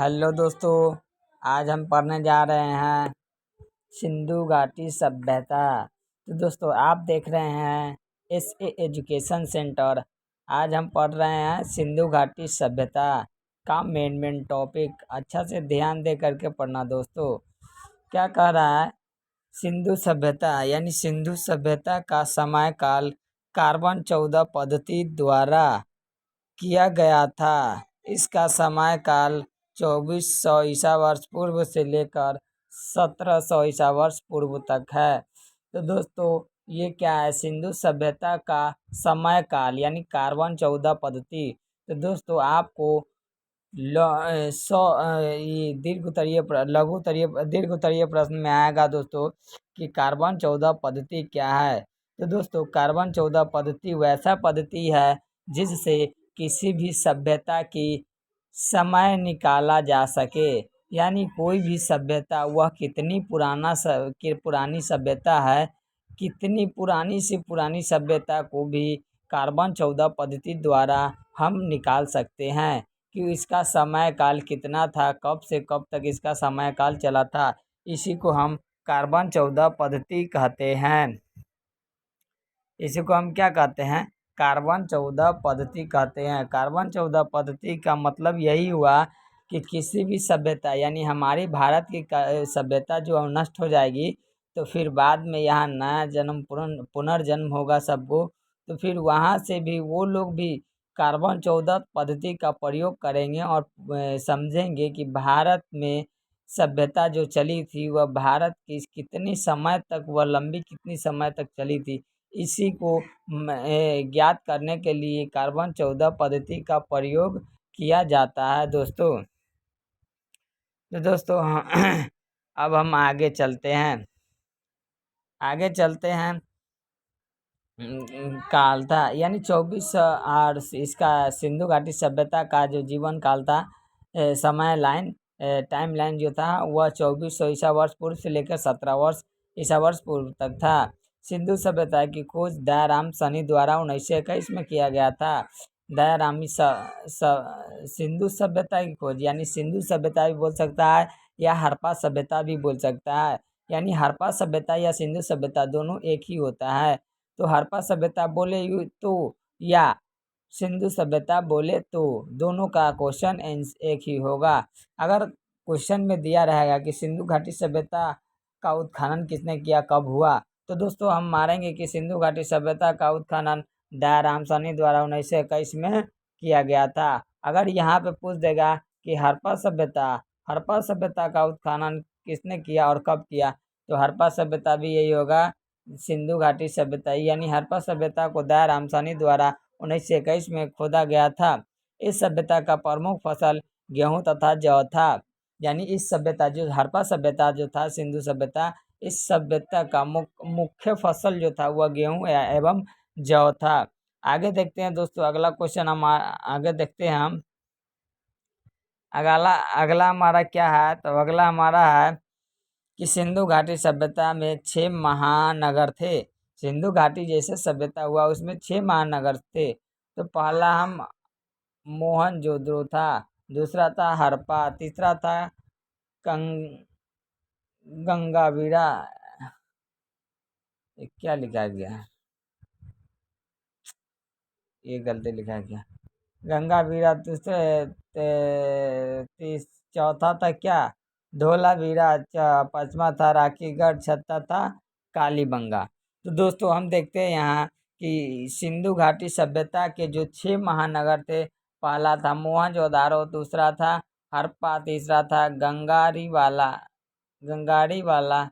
Hello दोस्तों। आज हम पढ़ने जा रहे हैं सिंधु घाटी सभ्यता। तो दोस्तों आप देख रहे हैं एजुकेशन सेंटर। आज हम पढ़ रहे हैं सिंधु घाटी सभ्यता का मेन टॉपिक। अच्छा से ध्यान दे करके पढ़ना दोस्तों। क्या कह रहा है? सिंधु सभ्यता यानी सिंधु सभ्यता का समय काल कार्बन 14 पद्धति द्वारा किया गया था। इसका समय काल 2400 ईसा वर्ष पूर्व से लेकर 1700 ईसा वर्ष पूर्व तक है। तो दोस्तों ये क्या है? सिंधु सभ्यता का समय काल यानी कार्बन 14 पद्धति। तो दोस्तों आपको ये दीर्घ उत्तरीय प्रश्न में आएगा दोस्तों कि कार्बन 14 पद्धति क्या है। तो दोस्तों कार्बन 14 पद्धति वैसा पद्धति है जिससे किसी भी सभ्यता की समय निकाला जा सके। यानी कोई भी सभ्यता वह कितनी पुरानी सभ्यता है, कितनी पुरानी से पुरानी सभ्यता को भी कार्बन 14 पद्धति द्वारा हम निकाल सकते हैं कि इसका समय काल कितना था, कब से कब तक इसका समय काल चला था। इसी को हम कार्बन 14 पद्धति कहते हैं। इसी को हम क्या कहते हैं? कार्बन 14 पद्धति कहते हैं। कार्बन 14 पद्धति का मतलब यही हुआ कि किसी भी सभ्यता यानी हमारी भारत की सभ्यता जो नष्ट हो जाएगी तो फिर बाद में यहाँ नया जन्म पुनर्जन्म होगा सबको। तो फिर वहाँ से भी वो लोग भी कार्बन 14 पद्धति का प्रयोग करेंगे और समझेंगे कि भारत में सभ्यता जो चली थी वह भारत की कितनी समय तक वह लंबी कितनी समय तक चली थी। इसी को ज्ञात करने के लिए कार्बन 14 पद्धति का प्रयोग किया जाता है दोस्तों। तो दोस्तों अब हम आगे चलते हैं। काल था यानी 24 और इसका सिंधु घाटी सभ्यता का जो जीवन काल था, टाइम लाइन जो था वह 2400 ईसा वर्ष पूर्व से लेकर 17 ईसा वर्ष पूर्व तक था। सिंधु सभ्यता की खोज दयाराम सनी द्वारा 1921 में किया गया था। दयारामी सिंधु सभ्यता की खोज यानी सिंधु सभ्यता भी बोल सकता है या हड़प्पा सभ्यता भी बोल सकता है। यानी हड़प्पा सभ्यता या सिंधु सभ्यता दोनों एक ही होता है। तो हड़प्पा सभ्यता बोले तो या सिंधु सभ्यता बोले तो दोनों का क्वेश्चन एक ही होगा। अगर क्वेश्चन में दिया रहेगा कि सिंधु घाटी सभ्यता का उत्खनन किसने किया, कब हुआ, तो दोस्तों हम मारेंगे कि सिंधु घाटी सभ्यता का उत्खनन दयाराम सनी द्वारा 1921 में किया गया था। अगर यहाँ पे पूछ देगा कि हड़प्पा सभ्यता का उत्खनन किसने किया और कब किया, तो हड़प्पा सभ्यता भी यही होगा, सिंधु घाटी सभ्यता। यानी हड़प्पा सभ्यता को दयाराम सनी द्वारा 1921 में खोदा गया था। इस सभ्यता का प्रमुख फसल गेहूं तथा जौ था। यानी इस सभ्यता जो हड़प्पा सभ्यता जो था सिंधु सभ्यता, इस सभ्यता का मुख्य फसल जो था वह गेहूं एवं जौ था। आगे देखते हैं दोस्तों, अगला क्वेश्चन हम आगे देखते हैं हम। अगला हमारा क्या है? तो अगला हमारा है कि सिंधु घाटी सभ्यता में 6 महानगर थे। सिंधु घाटी जैसे सभ्यता हुआ उसमें 6 महानगर थे। तो पहला हम मोहनजोदड़ो था, दूसरा था हड़प्पा, तीसरा था गंगावीरा। क्या लिखा गया है? ये गलती लिखा गया। गंगावीरा दूसरे, चौथा था क्या? धोलावीरा, पांचवा था राखीगढ़, छठा था कालीबंगा। तो दोस्तों हम देखते हैं यहाँ कि सिंधु घाटी सभ्यता के जो 6 महानगर थे, पहला था मोहनजोदारो, दूसरा था हड़प्पा, तीसरा था गंगारीवाला,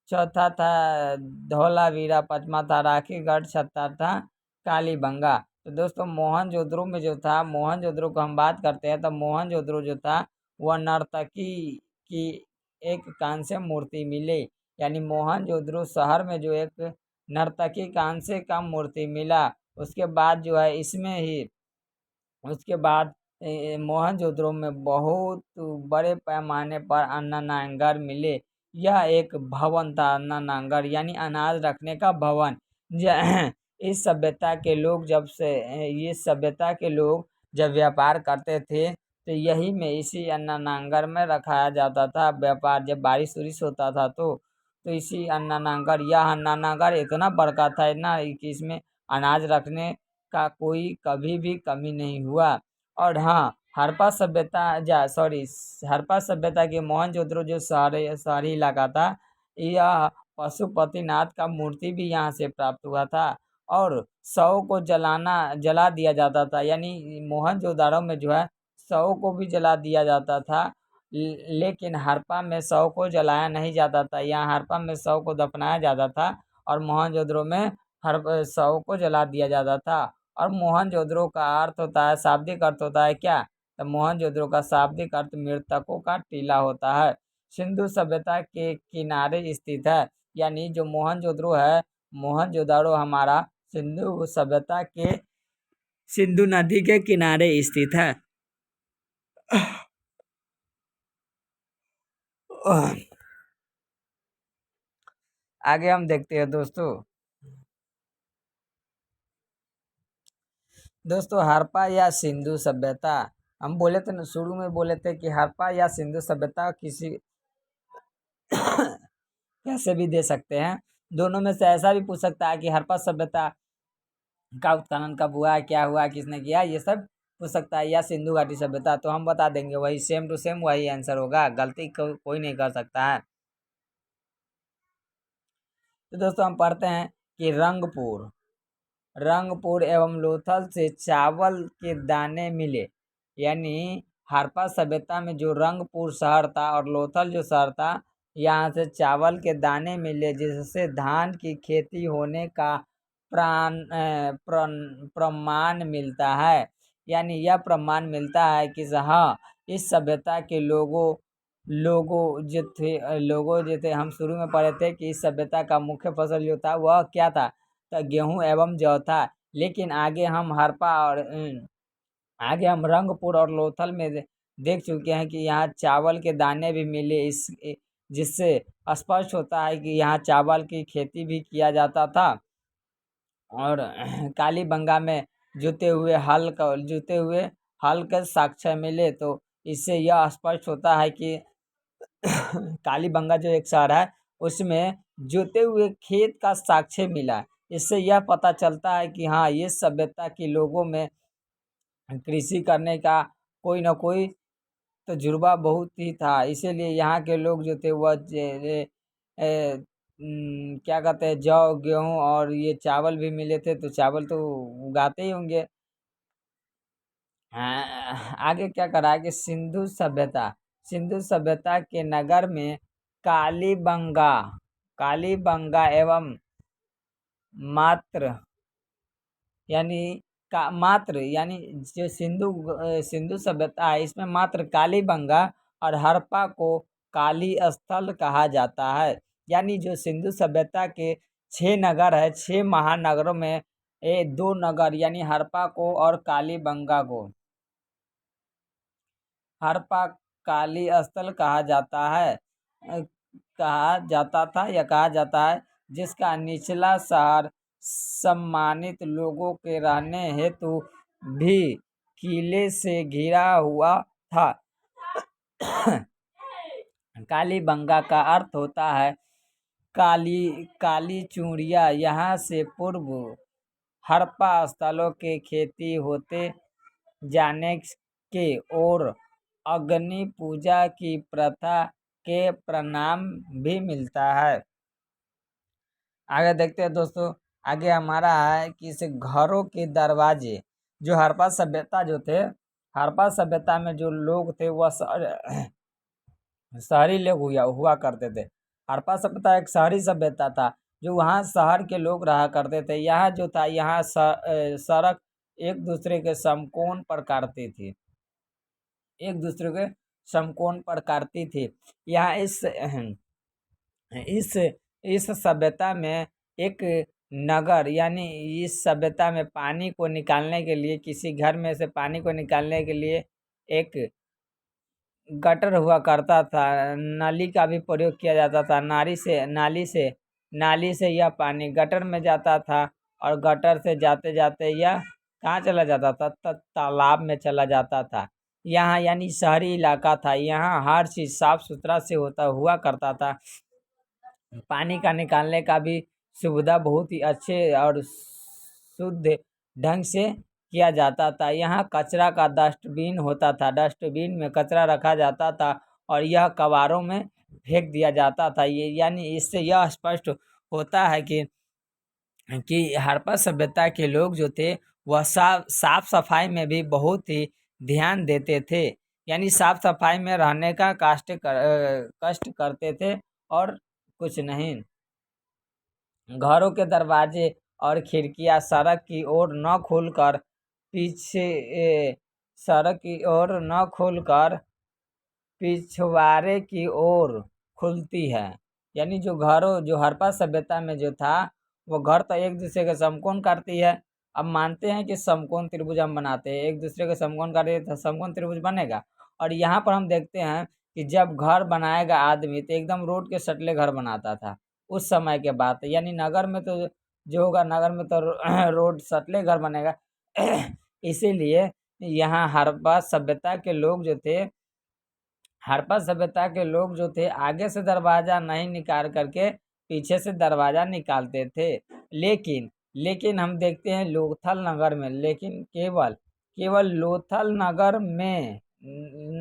चौथा था धौलावीरा, पांचवा था राखीगढ़, छठा था कालीबंगा। तो दोस्तों मोहनजोदड़ो में जो था, मोहनजोदड़ो को हम बात करते हैं तो मोहनजोदड़ो जो था वह नर्तकी की एक कांस्य मूर्ति मिली। यानी मोहनजोदड़ो शहर में जो एक नर्तकी कांस्य का मूर्ति मिला, उसके बाद जो है इसमें ही उसके बाद मोहनजोदड़ो में बहुत बड़े पैमाने पर अन्ननांगर मिले। यह एक भवन था, अन्ननांगर यानी अनाज रखने का भवन। इस सभ्यता के लोग जब व्यापार करते थे तो यही में इसी अन्नानांगर में रखाया जाता था व्यापार। जब बारिश उरिश होता था तो इसी अन्नानांगर, यह अन्नानांगर इतना बड़का था ना कि इसमें अनाज रखने का कोई कभी भी कमी नहीं हुआ। और हाँ, हड़प्पा सभ्यता हड़प्पा सभ्यता के मोहनजोदड़ो जो शहरी इलाका था, यह पशुपतिनाथ का मूर्ति भी यहाँ से प्राप्त हुआ था। और शव को जला दिया जाता था, यानी मोहनजोदड़ो में जो है शव को भी जला दिया जाता था। लेकिन हड़प्पा में शव को जलाया नहीं जाता था। यहाँ हड़प्पा में शव को दफनाया जाता था और मोहनजोदड़ो में हर शव को जला दिया जाता था। और मोहनजोदड़ो का अर्थ होता है, शाब्दिक अर्थ होता है क्या? तो मोहनजोदड़ो का शाब्दिक अर्थ मृतकों का टीला होता है। सिंधु सभ्यता के किनारे स्थित है, यानी जो मोहनजोदड़ो है, मोहनजोदड़ो हमारा सिंधु सभ्यता के सिंधु नदी के किनारे स्थित है। आगे हम देखते हैं दोस्तों हड़प्पा या सिंधु सभ्यता। हम बोले थे ना, शुरू में बोले थे कि हड़प्पा या सिंधु सभ्यता किसी कैसे भी दे सकते हैं। दोनों में से ऐसा भी पूछ सकता है कि हड़प्पा सभ्यता का उत्खनन कब हुआ, क्या हुआ, किसने किया, ये सब पूछ सकता है। या सिंधु घाटी सभ्यता, तो हम बता देंगे वही सेम टू सेम वही आंसर होगा, गलती कोई नहीं कर सकता है। तो दोस्तों हम पढ़ते हैं कि रंगपुर एवं लोथल से चावल के दाने मिले। यानी हड़प्पा सभ्यता में जो रंगपुर शहर था और लोथल जो शहर था, यहाँ से चावल के दाने मिले, जिससे धान की खेती होने का प्रमाण मिलता है। यानी यह प्रमाण मिलता है कि हाँ, इस सभ्यता के लोगों जो थे, हम शुरू में पढ़े थे कि इस सभ्यता का मुख्य फसल जो था वह क्या था, तो गेहूं एवं जौ था। लेकिन आगे हम रंगपुर और लोथल में देख चुके हैं कि यहाँ चावल के दाने भी मिले, जिससे स्पष्ट होता है कि यहाँ चावल की खेती भी किया जाता था। और कालीबंगा में जुते हुए हल के साक्ष्य मिले, तो इससे यह स्पष्ट होता है कि कालीबंगा जो एक शहर है, उसमें जुते हुए खेत का साक्ष्य मिला। इससे यह पता चलता है कि हाँ, ये सभ्यता के लोगों में कृषि करने का कोई ना कोई तजुर्बा बहुत ही था। इसीलिए यहाँ के लोग जो थे वह क्या कहते हैं, जौ, गेहूं और ये चावल भी मिले थे, तो चावल तो उगाते ही होंगे। आगे क्या करा है कि सिंधु सभ्यता के नगर में कालीबंगा कालीबंगा एवं मात्र यानी यानी जो सिंधु सभ्यता है, इसमें मात्र कालीबंगा और हड़प्पा को काली स्थल कहा जाता है। यानी जो सिंधु सभ्यता के 6 नगर है, 6 महानगरों में ये 2 नगर यानी हड़प्पा को और कालीबंगा को हड़प्पा काली स्थल कहा जाता है, कहा जाता था या कहा जाता है, जिसका निचला शहर सम्मानित लोगों के रहने हेतु भी किले से घिरा हुआ था। कालीबंगा का अर्थ होता है काली चूड़िया। यहाँ से पूर्व हड़प्पा स्थलों के खेती होते जाने के और अग्नि पूजा की प्रथा के प्रणाम भी मिलता है। आगे देखते हैं दोस्तों, आगे हमारा है कि इस घरों के दरवाजे, जो हड़प्पा सभ्यता जो थे, हड़प्पा सभ्यता में जो लोग थे वह शहरी लोग हुआ करते थे। हड़प्पा सभ्यता एक शहरी सभ्यता था, जो वहाँ शहर के लोग रहा करते थे। यहाँ जो था, यहाँ सड़क एक दूसरे के समकोण पर काटती थी, एक दूसरे के समकोण पर काटती थी। यहाँ इस सभ्यता में एक नगर, यानी इस सभ्यता में पानी को निकालने के लिए, किसी घर में से पानी को निकालने के लिए एक गटर हुआ करता था, नाली का भी प्रयोग किया जाता था। नाली से यह पानी गटर में जाता था और गटर से जाते जाते यह कहाँ चला जाता था, तालाब में चला जाता था। यहाँ यानी शहरी इलाका था, यहाँ हर चीज़ साफ सुथरा से होता हुआ करता था। पानी का निकालने का भी सुविधा बहुत ही अच्छे और शुद्ध ढंग से किया जाता था। यहाँ कचरा का डस्टबिन होता था, डस्टबिन में कचरा रखा जाता था और यह कबाड़ों में फेंक दिया जाता था। ये यानी इससे यह स्पष्ट होता है कि हड़प्पा सभ्यता के लोग जो थे वह साफ सफाई में भी बहुत ही ध्यान देते थे, यानी साफ सफाई में रहने का कष्ट करते थे और कुछ नहीं। घरों के दरवाजे और खिड़कियां सड़क की ओर न खोलकर पीछे सड़क की ओर न खोलकर पिछवाड़े की ओर खुलती है। यानी जो हड़प्पा सभ्यता में जो था वो घर तो एक दूसरे के समकोण काटती है। अब मानते हैं कि समकोण त्रिभुज हम बनाते हैं, एक दूसरे के समकोण काटे तो समकोण त्रिभुज बनेगा। और यहाँ पर हम देखते हैं कि जब घर बनाएगा आदमी तो एकदम रोड के सटले घर बनाता था उस समय के बात है। यानी नगर में तो जो होगा, नगर में तो रोड सटले घर बनेगा। इसीलिए यहाँ हड़प्पा सभ्यता के लोग जो थे, हड़प्पा सभ्यता के लोग जो थे आगे से दरवाजा नहीं निकाल करके पीछे से दरवाजा निकालते थे। लेकिन लेकिन हम देखते हैं लोथल नगर में, लेकिन केवल केवल लोथल नगर में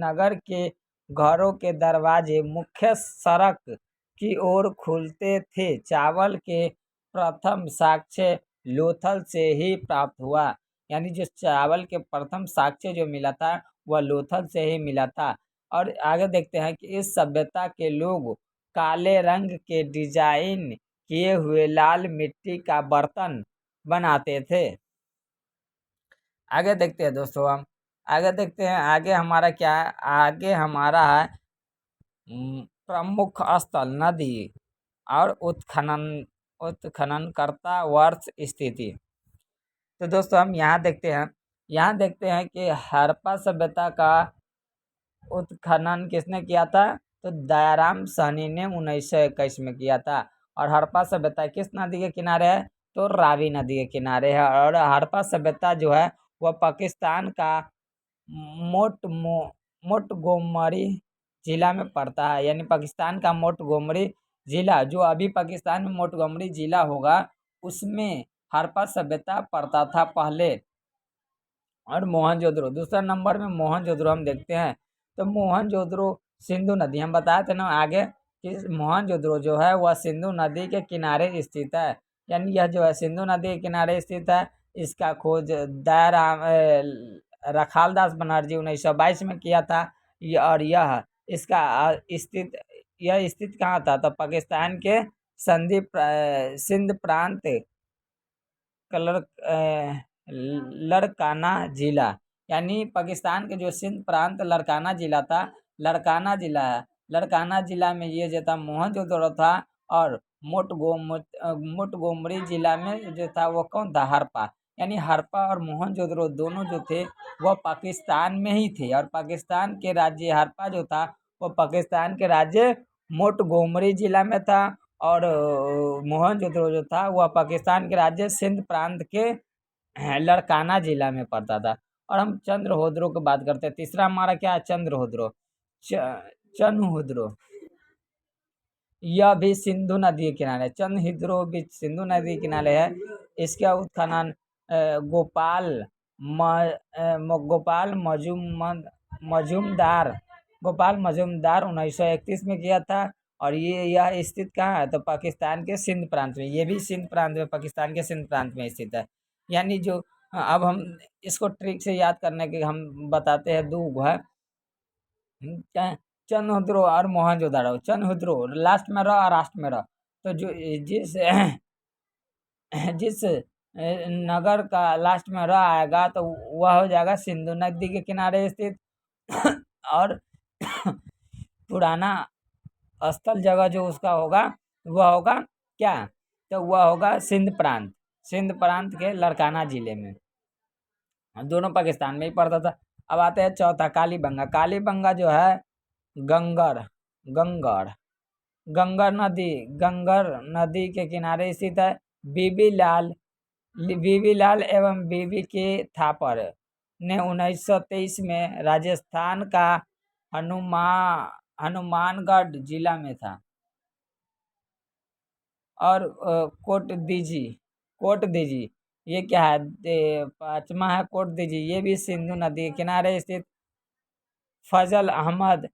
नगर के घरों के दरवाजे मुख्य सड़क की ओर खुलते थे। चावल के प्रथम साक्ष्य लोथल से ही प्राप्त हुआ, यानी जो चावल के प्रथम साक्ष्य जो मिला था वह लोथल से ही मिला था। और आगे देखते हैं कि इस सभ्यता के लोग काले रंग के डिजाइन किए हुए लाल मिट्टी का बर्तन बनाते थे। आगे देखते हैं दोस्तों, हम आगे देखते हैं, आगे हमारा क्या है, आगे हमारा है प्रमुख स्थल नदी और उत्खननकर्ता वर्ष स्थिति। तो दोस्तों हम यहाँ देखते हैं कि हड़प्पा सभ्यता का उत्खनन किसने किया था, तो दयाराम साहनी ने 1921 में किया था। और हड़प्पा सभ्यता किस नदी के किनारे है, तो रावी नदी के किनारे है। और हड़प्पा सभ्यता जो है वह पाकिस्तान का मोंटगोमरी जिला में पड़ता है। यानी पाकिस्तान का मोंटगोमरी जिला, जो अभी पाकिस्तान में मोंटगोमरी जिला होगा, उसमें हड़प्पा सभ्यता पड़ता था पहले। और मोहनजोदड़ो दूसरा नंबर में मोहनजोदड़ो हम देखते हैं। तो मोहनजोदड़ो सिंधु नदी, हम बताए थे ना आगे कि मोहनजोदड़ो जो है वह सिंधु नदी के किनारे स्थित है। यानी यह जो है सिंधु नदी के किनारे स्थित है। इसका खोज रखालदास बनर्जी 1922 में किया था। और यह इसका यह स्थित कहाँ था, तो पाकिस्तान के सिंध प्रांत कलर लड़काना जिला, यानी पाकिस्तान के जो सिंध प्रांत लड़काना जिला था, लड़काना जिला है, लड़काना जिला में ये जो था मोहनजोदड़ो था। और मोंटगोमरी जिला में जो था वो कौन था, हड़प्पा। यानी हड़प्पा और मोहनजोदड़ो दोनों जो थे वह पाकिस्तान में ही थे। और पाकिस्तान के राज्य हड़प्पा जो था वो पाकिस्तान के राज्य मोंटगोमरी जिला में था। और मोहनजोदड़ो जो था वह पाकिस्तान के राज्य सिंध प्रांत के लड़काना जिला में पड़ता था। और हम चंद्रहोदड़ो की बात करते हैं। तीसरा हमारा क्या है, चंद्रहोदड़ो। चंद्रहोदड़ो यह भी सिंधु नदी के किनारे, चंद्रहोदड़ो भी सिंधु नदी के किनारे है। इसका उत्खनन गोपाल मजूमदार गोपाल मजूमदार 1931 में किया था। और यह स्थित कहाँ है, तो पाकिस्तान के सिंध प्रांत में, ये भी सिंध प्रांत में, पाकिस्तान के सिंध प्रांत में स्थित है। यानी जो अब हम इसको ट्रिक से याद करने के हम बताते हैं, दो है क्या, चंद्रहोदड़ो और मोहनजोदड़ो। चंद्रहोदड़ो लास्ट में रह और लास्ट में रह, तो जो जिस जिस नगर का लास्ट में रह आएगा तो वह हो जाएगा सिंधु नदी के किनारे स्थित। और पुराना स्थल जगह जो उसका होगा वह होगा क्या, तो वह होगा सिंध प्रांत के लड़काना जिले में। दोनों पाकिस्तान में ही पड़ता था। अब आते हैं चौथा, कालीबंगा। कालीबंगा जो है गंगर गंगर गंगर नदी के किनारे स्थित है। बीबी लाल एवं बीबी के थापर ने 1923 में राजस्थान का हनुमानगढ़ जिला में था। और कोट दीजी ये क्या है? पांचवा है कोट दीजी, ये भी सिंधु नदी के किनारे स्थित फजल अहमद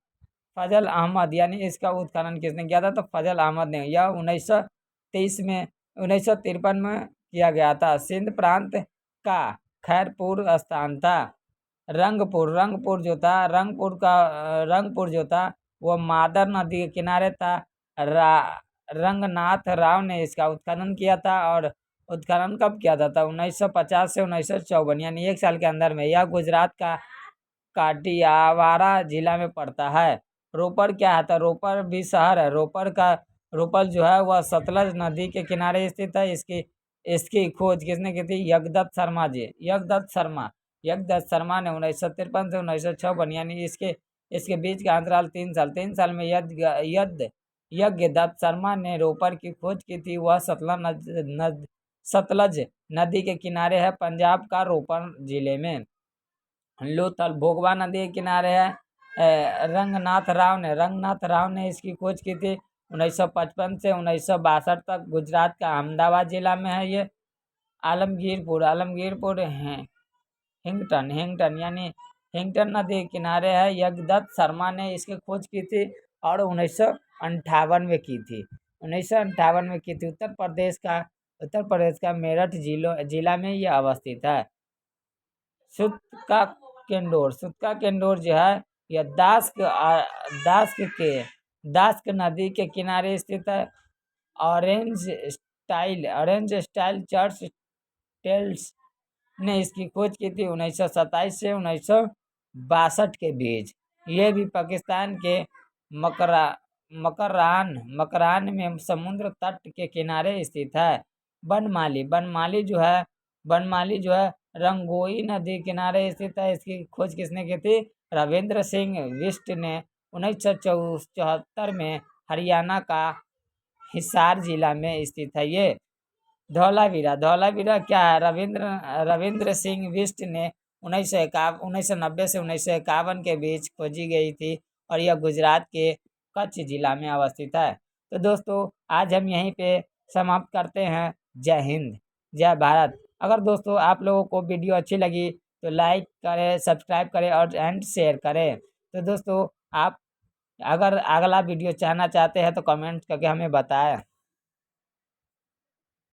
फजल अहमद यानी इसका उत्खनन किसने किया था? तो फजल अहमद ने। यह 1923 में 1953 में किया गया था। सिंध प्रांत का खैरपुर स्थान था। रंगपुर जो था वो मादर नदी के किनारे था। रंगनाथ राव ने इसका उत्खनन किया था। और उत्खनन कब किया था? 1950 से 1954 यानी 1 साल के अंदर में। यह गुजरात का काटियावाड़ा जिला में पड़ता है। रोपड़ क्या है? तो रोपड़ भी शहर है। रोपड़ जो है वह सतलज नदी के किनारे स्थित है। इसकी खोज किसने की थी? यज्ञदत्त शर्मा ने 1953 से 1956 यानी इसके बीच का अंतराल 3 साल में यज्ञदत्त शर्मा ने रोपड़ की खोज की थी। वह सतलज नदी के किनारे है, पंजाब का रोपड़ जिले में। लोथल भोगवा नदी के किनारे है। रंगनाथ राव ने इसकी खोज की थी 1955 से 1962 तक। गुजरात का अहमदाबाद जिला में है ये। आलमगीरपुर है हिंगटन यानी हिंगटन नदी के किनारे है। यज्ञदत्त शर्मा ने इसकी खोज की थी और 1958 में की थी। उत्तर प्रदेश का मेरठ जिला में यह अवस्थित है। सुतका केंडोर जो है यह दास्क नदी के किनारे स्थित है। ऑरेंज स्टाइल चर्च टेल्स ने इसकी खोज की थी 1927 से 1962 के बीच। ये भी पाकिस्तान के मकरान में समुद्र तट के किनारे स्थित है। बनमाली जो है रंगोई नदी किनारे स्थित है। इसकी खोज किसने की थी? रविंद्र सिंह बिष्ट ने 1974 में हरियाणा का हिसार जिला में स्थित है ये। धौलावीरा क्या है? रविंद्र सिंह बिष्ट ने 1990 से 1951 के बीच खोजी गई थी और यह गुजरात के कच्छ जिला में अवस्थित है। तो दोस्तों आज हम यहीं पे समाप्त करते हैं। जय हिंद, जय भारत। अगर दोस्तों आप लोगों को वीडियो अच्छी लगी तो लाइक करें, सब्सक्राइब करें और शेयर करें। तो दोस्तों आप अगर अगला वीडियो चाहना चाहते हैं तो कमेंट करके हमें बताएं।